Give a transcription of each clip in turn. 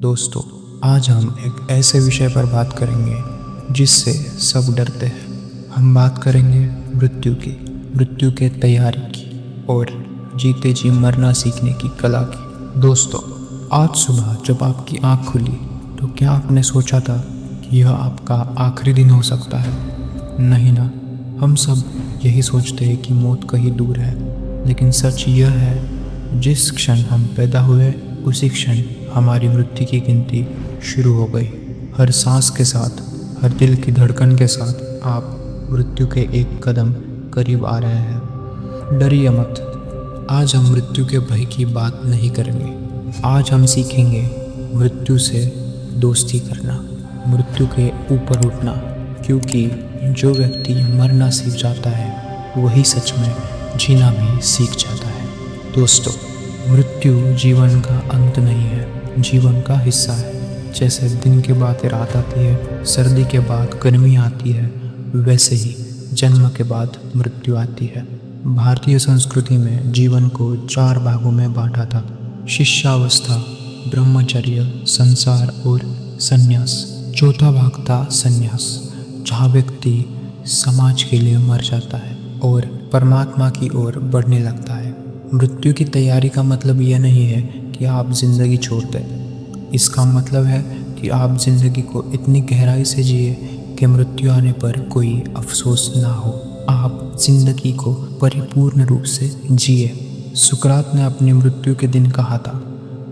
दोस्तों, आज हम एक ऐसे विषय पर बात करेंगे जिससे सब डरते हैं। हम बात करेंगे मृत्यु के तैयारी की और जीते जी मरना सीखने की कला की। दोस्तों, आज सुबह जब आपकी आँख खुली तो क्या आपने सोचा था कि यह आपका आखिरी दिन हो सकता है? नहीं ना। हम सब यही सोचते हैं कि मौत कहीं दूर है, लेकिन सच यह है जिस क्षण हम पैदा हुए उसी क्षण हमारी मृत्यु की गिनती शुरू हो गई। हर सांस के साथ, हर दिल की धड़कन के साथ आप मृत्यु के एक कदम करीब आ रहे हैं। डरिए मत। आज हम मृत्यु के भय की बात नहीं करेंगे। आज हम सीखेंगे मृत्यु से दोस्ती करना, मृत्यु के ऊपर उठना, क्योंकि जो व्यक्ति मरना सीख जाता है वही सच में जीना भी सीख जाता है। दोस्तों, मृत्यु जीवन का अंत नहीं है, जीवन का हिस्सा है। जैसे दिन के बाद रात आती है, सर्दी के बाद गर्मी आती है, वैसे ही जन्म के बाद मृत्यु आती है। भारतीय संस्कृति में जीवन को 4 भागों में बांटा था: शिष्यावस्था, ब्रह्मचर्य, संसार और संन्यास। चौथा भाग था संन्यास, जहाँ व्यक्ति समाज के लिए मर जाता है और परमात्मा की ओर बढ़ने लगता है। मृत्यु की तैयारी का मतलब यह नहीं है कि आप जिंदगी छोड़ दें। इसका मतलब है कि आप जिंदगी को इतनी गहराई से जिए कि मृत्यु आने पर कोई अफसोस ना हो। आप जिंदगी को परिपूर्ण रूप से जिए। सुकरात ने अपनी मृत्यु के दिन कहा था,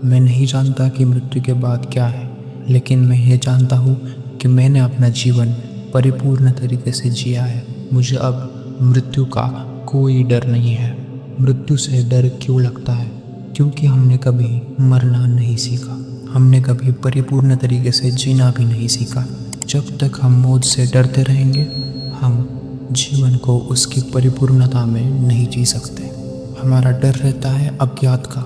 मैं नहीं जानता कि मृत्यु के बाद क्या है, लेकिन मैं ये जानता हूँ कि मैंने अपना जीवन परिपूर्ण तरीके से जिया है। मुझे अब मृत्यु का कोई डर नहीं है। मृत्यु से डर क्यों लगता है? क्योंकि हमने कभी मरना नहीं सीखा, हमने कभी परिपूर्ण तरीके से जीना भी नहीं सीखा। जब तक हम मौत से डरते रहेंगे, हम जीवन को उसकी परिपूर्णता में नहीं जी सकते। हमारा डर रहता है अज्ञात का।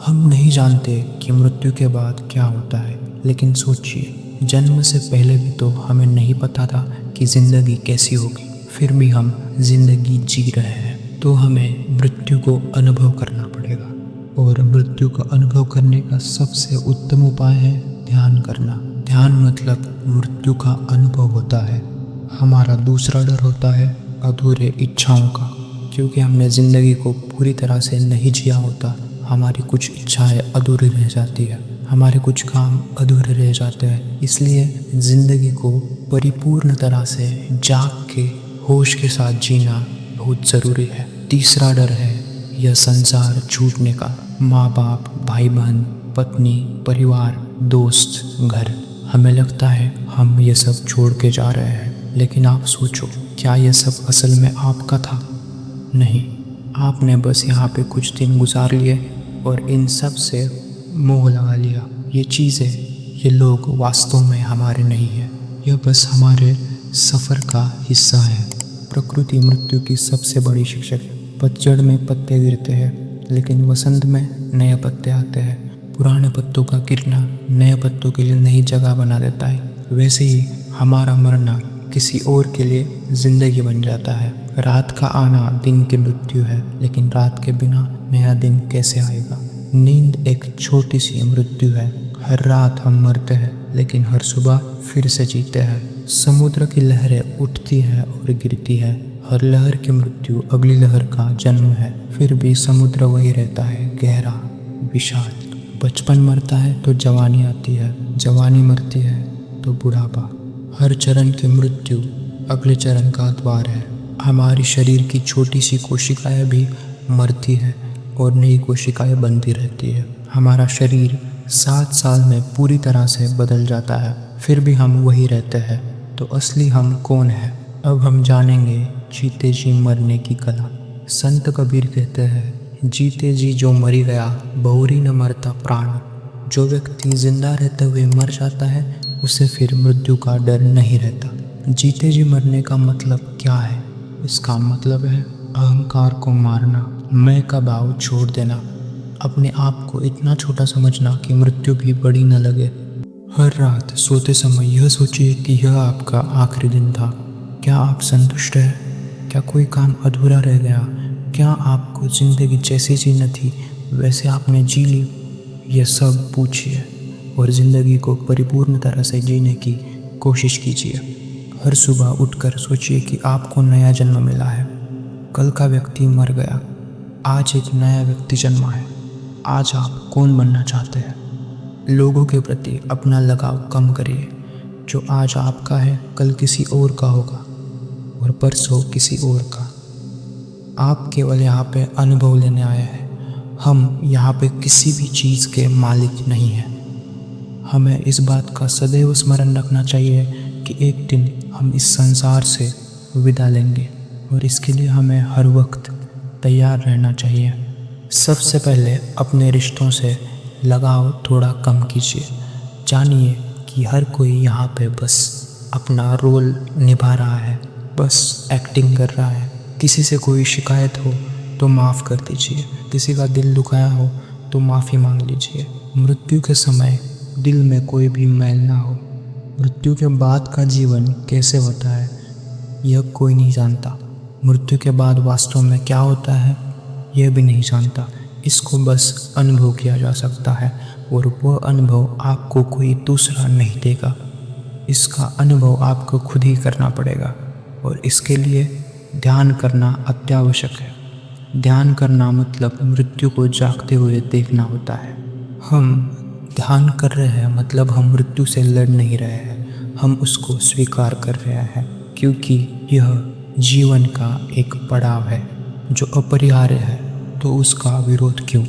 हम नहीं जानते कि मृत्यु के बाद क्या होता है। लेकिन सोचिए, जन्म से पहले भी तो हमें नहीं पता था कि ज़िंदगी कैसी होगी, फिर भी हम जिंदगी जी रहे हैं। तो हमें मृत्यु को अनुभव करना पड़ेगा, और मृत्यु का अनुभव करने का सबसे उत्तम उपाय है ध्यान करना। ध्यान मतलब मृत्यु का अनुभव होता है। हमारा दूसरा डर होता है अधूरे इच्छाओं का, क्योंकि हमने ज़िंदगी को पूरी तरह से नहीं जिया होता। हमारी कुछ इच्छाएं अधूरी रह जाती है, हमारे कुछ काम अधूरे रह जाते हैं। इसलिए ज़िंदगी को परिपूर्ण तरह से जाग के होश के साथ जीना बहुत ज़रूरी है। तीसरा डर है यह संसार छूटने का। माँ बाप, भाई बहन, पत्नी, परिवार, दोस्त, घर। हमें लगता है हम ये सब छोड़ के जा रहे हैं, लेकिन आप सोचो, क्या ये सब असल में आपका था? नहीं, आपने बस यहाँ पे कुछ दिन गुजार लिए और इन सब से मोह लगा लिया। ये चीज़ें, ये लोग वास्तव में हमारे नहीं हैं। यह बस हमारे सफ़र का हिस्सा है। प्रकृति मृत्यु की सबसे बड़ी शिक्षक है। पतझड़ में पत्ते गिरते हैं, लेकिन वसंत में नए पत्ते आते हैं। पुराने पत्तों का गिरना नए पत्तों के लिए नई जगह बना देता है। वैसे ही हमारा मरना किसी और के लिए ज़िंदगी बन जाता है। रात का आना दिन की मृत्यु है, लेकिन रात के बिना नया दिन कैसे आएगा? नींद एक छोटी सी मृत्यु है। हर रात हम मरते हैं, लेकिन हर सुबह फिर से जीते हैं। समुद्र की लहरें उठती है और गिरती है। हर लहर की मृत्यु अगली लहर का जन्म है। फिर भी समुद्र वही रहता है, गहरा, विशाल। बचपन मरता है तो जवानी आती है, जवानी मरती है तो बुढ़ापा। हर चरण की मृत्यु अगले चरण का द्वार है। हमारी शरीर की छोटी सी कोशिकाएं भी मरती है और नई कोशिकाएं बनती रहती है। हमारा शरीर 7 साल में पूरी तरह से बदल जाता है, फिर भी हम वही रहते हैं। तो असली हम कौन है? अब हम जानेंगे जीते जी मरने की कला। संत कबीर कहते हैं, जीते जी जो मरी गया, बहुरी न मरता प्राण। जो व्यक्ति जिंदा रहते हुए मर जाता है, उसे फिर मृत्यु का डर नहीं रहता। जीते जी मरने का मतलब क्या है? इसका मतलब है अहंकार को मारना, मैं का भाव छोड़ देना, अपने आप को इतना छोटा समझना कि मृत्यु भी बड़ी न लगे। हर रात सोते समय यह सोचिए कि यह आपका आखिरी दिन था। क्या आप संतुष्ट हैं? क्या कोई काम अधूरा रह गया? क्या आपको ज़िंदगी जैसी जीनी थी वैसे आपने जी ली? ये सब पूछिए। और ज़िंदगी को परिपूर्ण तरह से जीने की कोशिश कीजिए। हर सुबह उठकर सोचिए कि आपको नया जन्म मिला है। कल का व्यक्ति मर गया, आज एक नया व्यक्ति जन्मा है। आज आप कौन बनना चाहते हैं? लोगों के प्रति अपना लगाव कम करिए। जो आज आपका है कल किसी और का होगा और परसों किसी और का। आप केवल यहाँ पे अनुभव लेने आए हैं। हम यहाँ पे किसी भी चीज़ के मालिक नहीं हैं। हमें इस बात का सदैव स्मरण रखना चाहिए कि एक दिन हम इस संसार से विदा लेंगे और इसके लिए हमें हर वक्त तैयार रहना चाहिए। सबसे पहले अपने रिश्तों से लगाव थोड़ा कम कीजिए। जानिए कि हर कोई यहाँ पे बस अपना रोल निभा रहा है, बस एक्टिंग कर रहा है। किसी से कोई शिकायत हो तो माफ़ कर दीजिए, किसी का दिल दुखाया हो तो माफ़ी मांग लीजिए। मृत्यु के समय दिल में कोई भी मैल ना हो। मृत्यु के बाद का जीवन कैसे होता है यह कोई नहीं जानता। मृत्यु के बाद वास्तव में क्या होता है यह भी नहीं जानता। इसको बस अनुभव किया जा सकता है और वह अनुभव आपको कोई दूसरा नहीं देगा। इसका अनुभव आपको खुद ही करना पड़ेगा और इसके लिए ध्यान करना अत्यावश्यक है। ध्यान करना मतलब मृत्यु को जागते हुए देखना होता है। हम ध्यान कर रहे हैं मतलब हम मृत्यु से लड़ नहीं रहे हैं, हम उसको स्वीकार कर रहे हैं, क्योंकि यह जीवन का एक पड़ाव है जो अपरिहार्य है। तो उसका विरोध क्यों?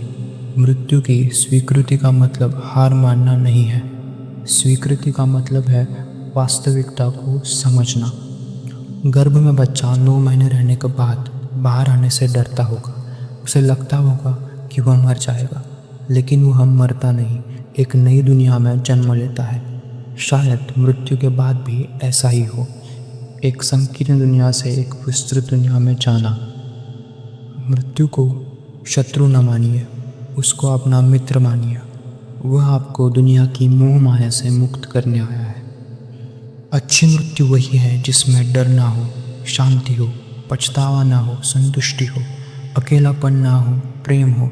मृत्यु की स्वीकृति का मतलब हार मानना नहीं है। स्वीकृति का मतलब है वास्तविकता को समझना। गर्भ में बच्चा 9 महीने रहने के बाद बाहर आने से डरता होगा। उसे लगता होगा कि वह मर जाएगा, लेकिन वह मरता नहीं, एक नई दुनिया में जन्म लेता है। शायद मृत्यु के बाद भी ऐसा ही हो, एक संकीर्ण दुनिया से एक विस्तृत दुनिया में जाना। मृत्यु को शत्रु न मानिए, उसको अपना मित्र मानिए। वह आपको दुनिया की मोह माया से मुक्त करने आया है। अच्छी मृत्यु वही है जिसमें डर ना हो, शांति हो, पछतावा ना हो, संतुष्टि हो, अकेलापन ना हो, प्रेम हो,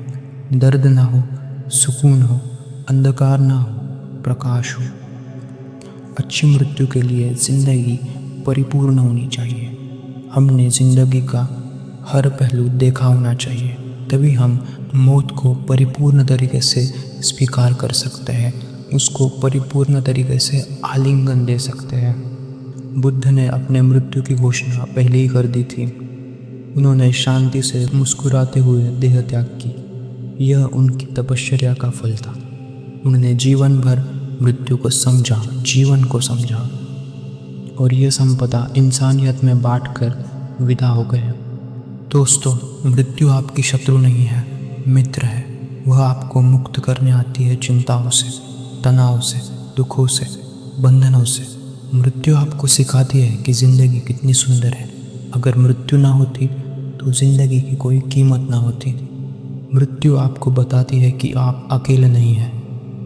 दर्द ना हो, सुकून हो, अंधकार ना हो, प्रकाश हो। अच्छी मृत्यु के लिए ज़िंदगी परिपूर्ण होनी चाहिए। हमने ज़िंदगी का हर पहलू देखा होना चाहिए, तभी हम मौत को परिपूर्ण तरीके से स्वीकार कर सकते हैं, उसको परिपूर्ण तरीके से आलिंगन दे सकते हैं। बुद्ध ने अपने मृत्यु की घोषणा पहले ही कर दी थी। उन्होंने शांति से मुस्कुराते हुए देह त्याग की। यह उनकी तपश्चर्या का फल था। उन्होंने जीवन भर मृत्यु को समझा, जीवन को समझा और यह संपदा इंसानियत में बांटकर विदा हो गए। दोस्तों, मृत्यु आपकी शत्रु नहीं है, मित्र है। वह आपको मुक्त करने आती है चिंताओं से, तनाव से, दुखों से, बंधनों से। मृत्यु आपको सिखाती है कि ज़िंदगी कितनी सुंदर है। अगर मृत्यु ना होती तो ज़िंदगी की कोई कीमत ना होती। मृत्यु आपको बताती है कि आप अकेले नहीं हैं।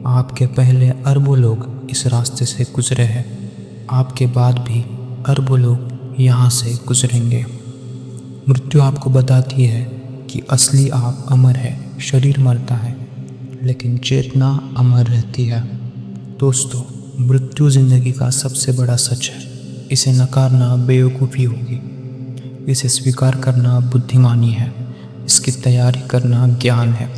आपके पहले अरबों लोग इस रास्ते से गुजरे हैं, आपके बाद भी अरबों लोग यहाँ से गुजरेंगे। मृत्यु आपको बताती है कि असली आप अमर है। शरीर मरता है लेकिन चेतना अमर रहती है। दोस्तों, मृत्यु ज़िंदगी का सबसे बड़ा सच है। इसे नकारना बेवकूफ़ी होगी, इसे स्वीकार करना बुद्धिमानी है, इसकी तैयारी करना ज्ञान है।